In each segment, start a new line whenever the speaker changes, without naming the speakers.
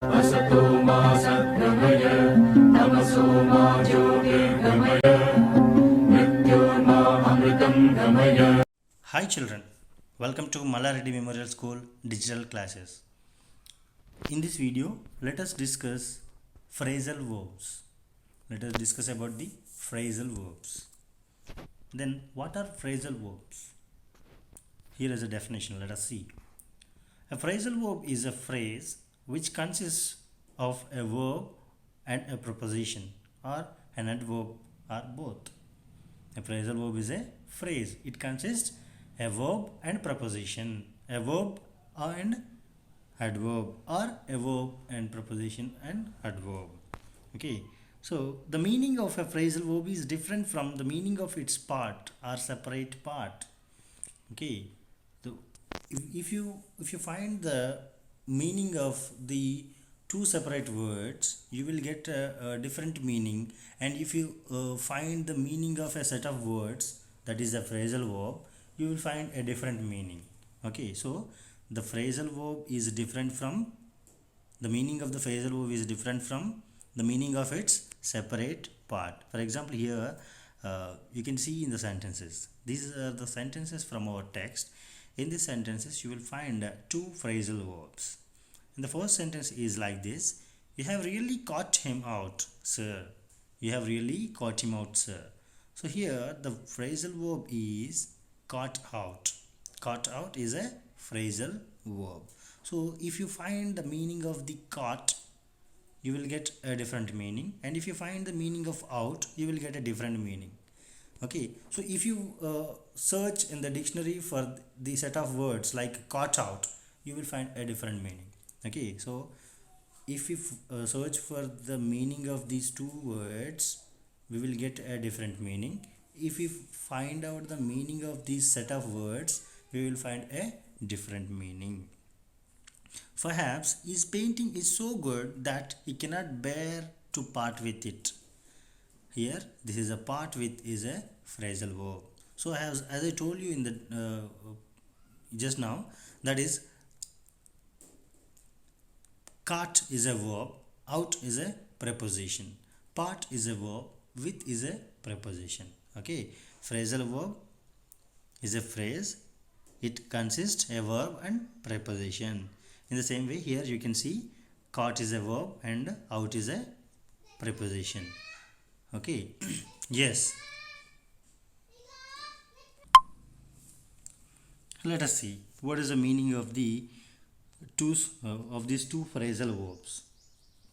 असतो मा सद्गमय तमसो मा ज्योतिर्गमय मृत्योर्मामृतं गमय.
Hi children, welcome to Malaredi Memorial School digital classes. In this video, let us discuss phrasal verbs. Let us discuss about the phrasal verbs. Then what are phrasal verbs? Here is a definition, let us see. A phrasal verb is a phrase which consists of a verb and a preposition or an adverb or both. A phrasal verb is a phrase. It consists a verb and preposition, a verb and adverb, or a verb and preposition and adverb. Okay. So the meaning of a phrasal verb is different from the meaning of its part or separate part. Okay. So if you find the meaning of the two separate words, you will get a different meaning. And if you find the meaning of a set of words, that is a phrasal verb, you will find a different meaning. Okay, so the phrasal verb is different from the meaning of the phrasal verb is different from the meaning of its separate part. For example, here you can see in the sentences, these are the sentences from our text. In these sentences you will find two phrasal verbs. And the first sentence is like this: you have really caught him out, sir. You have really caught him out, sir. So here the phrasal verb is caught out. Caught out is a phrasal verb. So if you find the meaning of the caught, you will get a different meaning. And if you find the meaning of out, you will get a different meaning. Okay, so if you search in the dictionary for the set of words like caught out, you will find a different meaning. Okay, so if you search for the meaning of these two words, we will get a different meaning. If we find out the meaning of these set of words, we will find a different meaning. Perhaps his painting is so good that he cannot bear to part with it. Here this is a part with is a phrasal verb. So as I told you in the just now, that is caught is a verb, out is a preposition, part is a verb, with is a preposition. Okay, phrasal verb is a phrase. It consists a verb and preposition. In the same way, here you can see caught is a verb and out is a preposition. Okay. Yes, let us see what is the meaning of the these two phrasal verbs.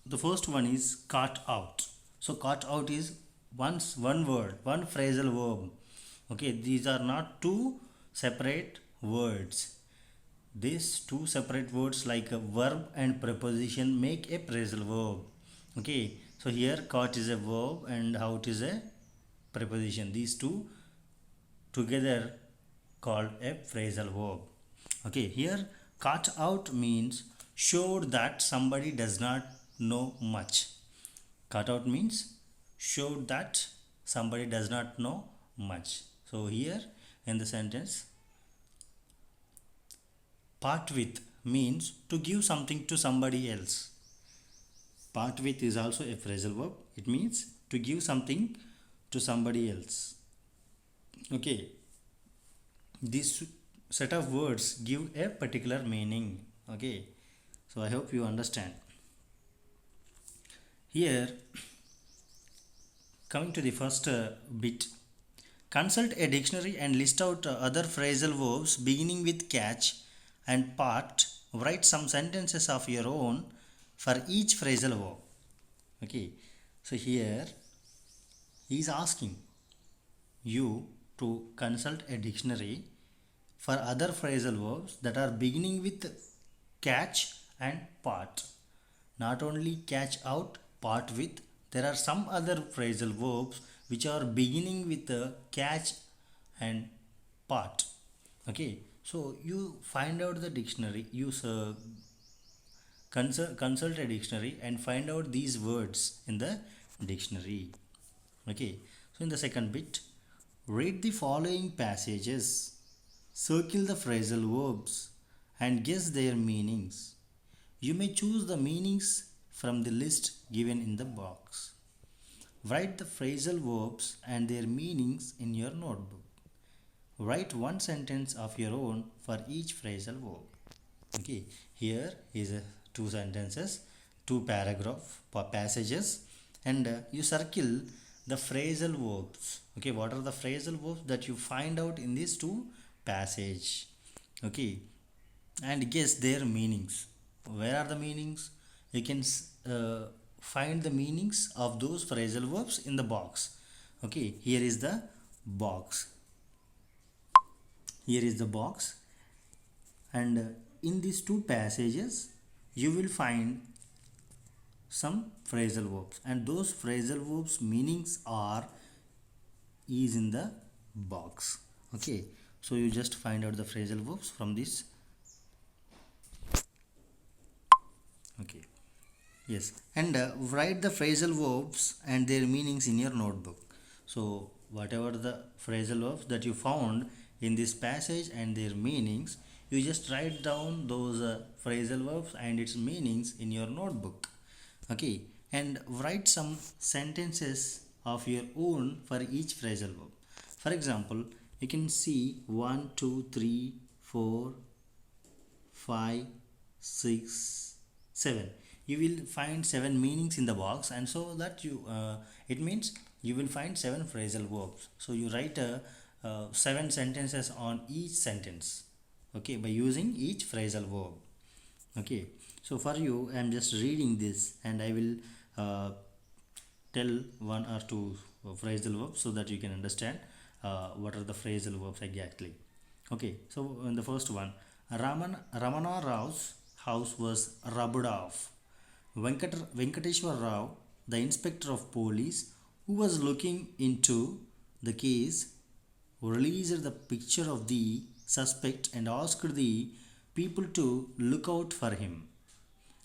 The first one is caught out. So caught out is one word, one phrasal verb. Okay, these are not two separate words. These two separate words like a verb and preposition make a phrasal verb. Okay, so here caught is a verb and out is a preposition. These two together called a phrasal verb. Okay, here caught out means showed that somebody does not know much. Caught out means showed that somebody does not know much. So here in the sentence, part with means to give something to somebody else. Part with is also a phrasal verb. It means to give something to somebody else. Okay, this set of words give a particular meaning. Okay, so I hope you understand. Here, coming to the first bit, consult a dictionary and list out other phrasal verbs beginning with catch and part. Write some sentences of your own for each phrasal verb. Okay, so here he is asking you to consult a dictionary for other phrasal verbs that are beginning with catch and part. Not only catch out, part with, there are some other phrasal verbs which are beginning with catch and part. Okay, so you find out the dictionary, you consult a dictionary and find out these words in the dictionary. Okay, so in the second bit, read the following passages, circle the phrasal verbs and guess their meanings. You may choose the meanings from the list given in the box. Write the phrasal verbs and their meanings in your notebook. Write one sentence of your own for each phrasal verb. Okay, here is two sentences, two passages, and you circle the phrasal verbs. Okay, what are the phrasal verbs that you find out in these two passage? Okay, and guess their meanings. Where are the meanings? You can find the meanings of those phrasal verbs in the box. Okay, here is the box. Here is the box, and in these two passages you will find some phrasal verbs, and those phrasal verbs meanings are is in the box. Okay, so you just find out the phrasal verbs from this. Okay, yes, and write the phrasal verbs and their meanings in your notebook. So whatever the phrasal verbs that you found in this passage and their meanings, you just write down those phrasal verbs and its meanings in your notebook. Okay, and write some sentences of your own for each phrasal verb. For example, you can see 1 2 3 4 5 6 7. You will find 7 meanings in the box, and so that you it means you will find 7 phrasal verbs. So you write 7 sentences on each sentence, okay, by using each phrasal verb. Okay, so for you I am just reading this, and I will tell one or two phrasal verbs so that you can understand what are the phrasal verbs exactly. Okay, so in the first one, Ramana Rao's house was rubbed off. Venkateshwar Rao, the inspector of police who was looking into the case, released the picture of the suspect and asked the people to look out for him.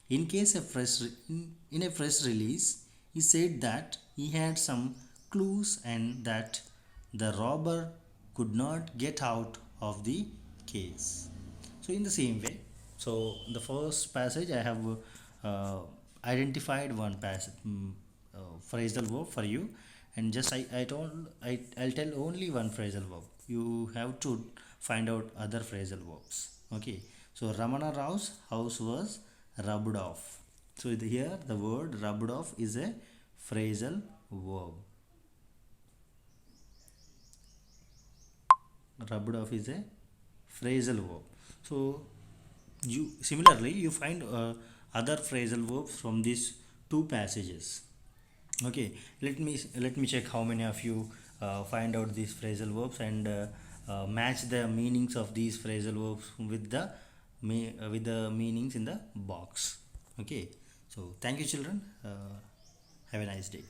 In a press release, he said that he had some clues and that the robber could not get out of the case. So in the same way, so the first passage I have identified one phrasal verb for you, and just I'll tell only one phrasal verb. You have to find out other phrasal verbs. Okay, so Ramana Rao's house was rubbed off. So here the word rubbed off is a phrasal verb. Rubbed off is a phrasal verb. So you similarly you find other phrasal verbs from these two passages. Okay, let me check how many of you find out these phrasal verbs and match the meanings of these phrasal verbs with the meanings in the box. Okay, so thank you children, have a nice day.